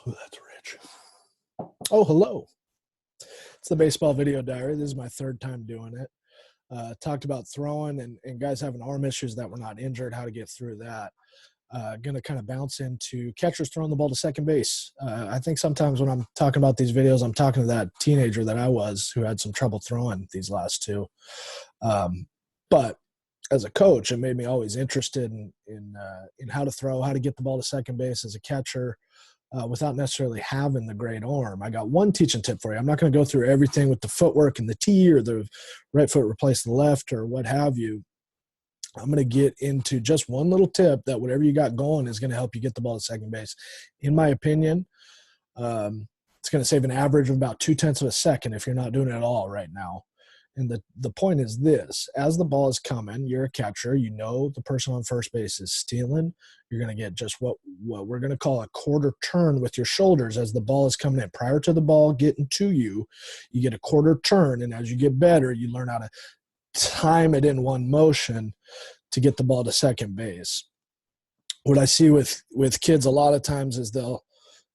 Oh, that's rich. Oh, hello. It's the Baseball Video Diary. This is my third time doing it. Talked about throwing and guys having arm issues that were not injured, how to get through that. Going to kind of bounce into catchers throwing the ball to second base. I think sometimes when I'm talking about these videos, I'm talking to that teenager that I was who had some trouble throwing these last two. But as a coach, it made me always interested in how to throw, how to get the ball to second base as a catcher. Without necessarily having the great arm. I got one teaching tip for you. I'm not going to go through everything with the footwork and the tee or the right foot replace the left or what have you. I'm going to get into just one little tip that whatever you got going is going to help you get the ball to second base. In my opinion, it's going to save an average of about 0.2 of a second if you're not doing it at all right now. And the point is this: as the ball is coming, you're a catcher. You know the person on first base is stealing. You're going to get just what we're going to call a quarter turn with your shoulders as the ball is coming in. Prior to the ball getting to you, you get a quarter turn. And as you get better, you learn how to time it in one motion to get the ball to second base. What I see with kids a lot of times is they'll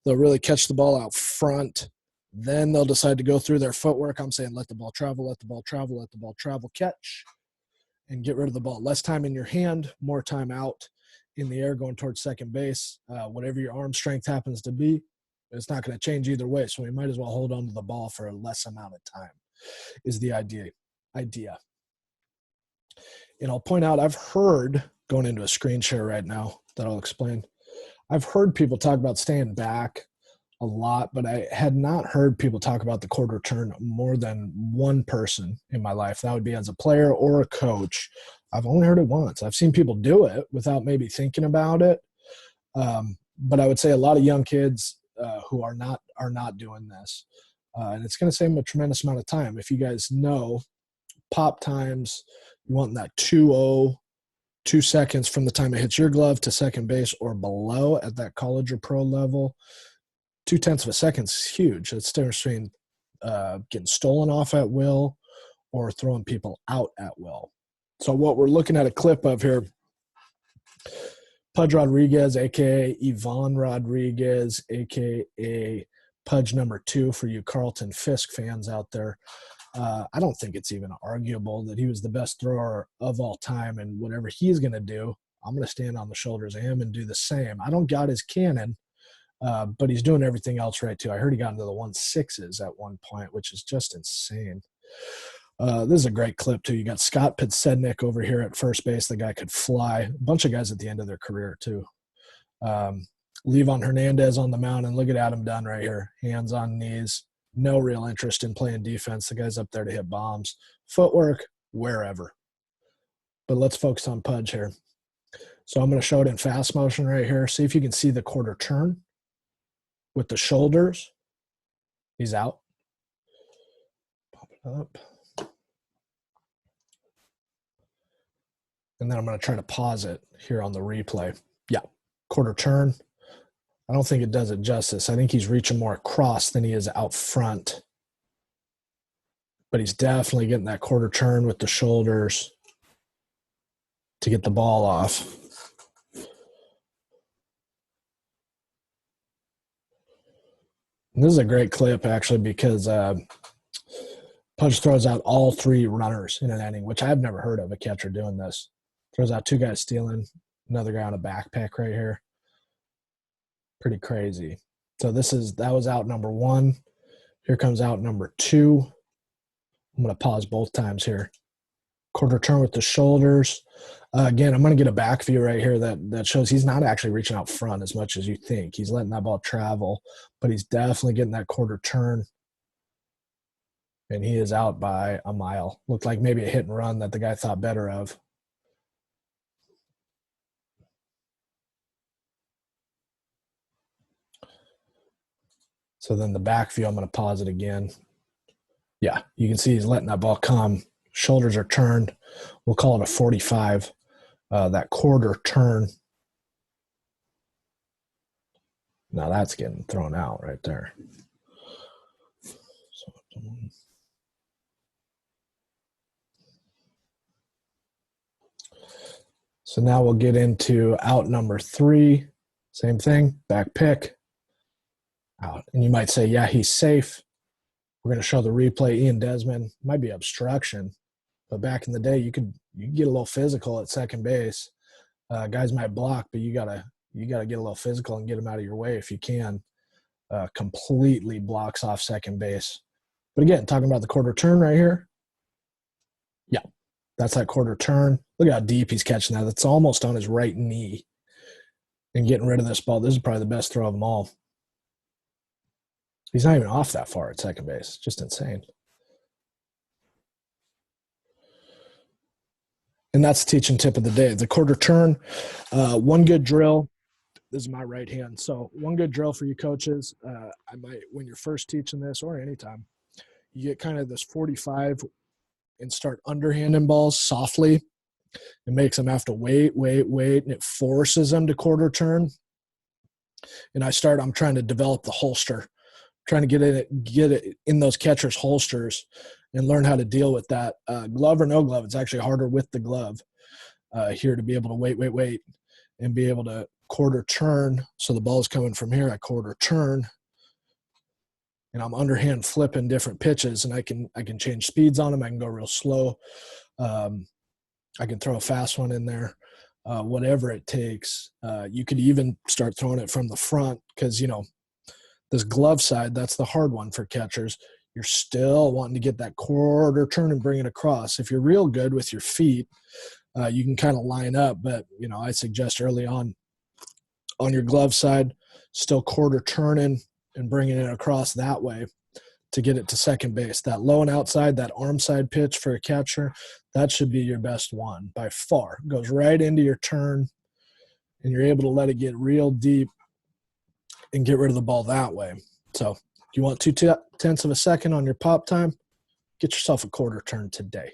really catch the ball out front. Then they'll decide to go through their footwork. I'm saying let the ball travel, let the ball travel, let the ball travel, catch, and get rid of the ball. Less time in your hand, more time out in the air going towards second base. Whatever your arm strength happens to be, it's not going to change either way. So we might as well hold on to the ball for a less amount of time is the idea. And I'll point out, I've heard, going into a screen share right now that I'll explain, I've heard people talk about staying back a lot, but I had not heard people talk about the quarter turn more than one person in my life. That would be as a player or a coach. I've only heard it once. I've seen people do it without maybe thinking about it. But I would say a lot of young kids who are not doing this. And it's going to save them a tremendous amount of time. If you guys know, pop times, you want that 2:02 seconds from the time it hits your glove to second base or below at that college or pro level. 0.2 of a second is huge. It's the difference between getting stolen off at will or throwing people out at will. So what we're looking at a clip of here, Pudge Rodriguez, a.k.a. Ivan Rodriguez, a.k.a. Pudge number 2 for you Carlton Fisk fans out there. I don't think it's even arguable that he was the best thrower of all time, and whatever he's going to do, I'm going to stand on the shoulders of him and do the same. I don't got his cannon, but he's doing everything else right, too. I heard he got into the 1.6s at one point, which is just insane. This is a great clip, too. You got Scott Podsednik over here at first base. The guy could fly. A bunch of guys at the end of their career, too. Levon Hernandez on the mound, and look at Adam Dunn right here. Hands on knees. No real interest in playing defense. The guy's up there to hit bombs. Footwork, wherever. But let's focus on Pudge here. So I'm going to show it in fast motion right here. See if you can see the quarter turn with the shoulders. He's out. Pop it up. And then I'm going to try to pause it here on the replay. Yeah, quarter turn. I don't think it does it justice. I think he's reaching more across than he is out front. But he's definitely getting that quarter turn with the shoulders to get the ball off. And this is a great clip, actually, because Pudge throws out all 3 runners in an inning, which I've never heard of a catcher doing this. Throws out 2 guys stealing, another guy on a backpack right here. Pretty crazy. So that was out number 1. Here comes out number 2. I'm going to pause both times here. Quarter turn with the shoulders. Again, I'm going to get a back view right here that shows he's not actually reaching out front as much as you think. He's letting that ball travel, but he's definitely getting that quarter turn. And he is out by a mile. Looked like maybe a hit and run that the guy thought better of. So then the back view, I'm going to pause it again. Yeah, you can see he's letting that ball come. Shoulders are turned. We'll call it a 45, that quarter turn. Now that's getting thrown out right there. So now we'll get into out number 3. Same thing, back pick. out. And you might say, yeah, he's safe. We're going to show the replay. Ian Desmond might be obstruction, but back in the day, you could get a little physical at second base. Guys might block, but you gotta get a little physical and get them out of your way if you can. Completely blocks off second base. But again, talking about the quarter turn right here. Yeah, that's that quarter turn. Look how deep he's catching that. That's almost on his right knee. And getting rid of this ball. This is probably the best throw of them all. He's not even off that far at second base. Just insane. And that's the teaching tip of the day. The quarter turn, one good drill. This is my right hand. So one good drill for you coaches. I might, when you're first teaching this or anytime, you get kind of this 45 and start underhanding balls softly. It makes them have to wait, and it forces them to quarter turn. And I'm trying to develop the holster, trying to get it in those catchers' holsters and learn how to deal with that. Glove or no glove, it's actually harder with the glove here to be able to wait, and be able to quarter turn. So the ball's coming from here, I quarter turn, and I'm underhand flipping different pitches, and I can change speeds on them. I can go real slow. I can throw a fast one in there, whatever it takes. You could even start throwing it from the front because, this glove side, that's the hard one for catchers. You're still wanting to get that quarter turn and bring it across. If you're real good with your feet, you can kind of line up. But, I suggest early on your glove side, still quarter turning and bringing it across that way to get it to second base. That low and outside, that arm side pitch for a catcher, that should be your best one by far. Goes right into your turn, and you're able to let it get real deep and get rid of the ball that way. So if you want 0.2 of a second on your pop time, get yourself a quarter turn today.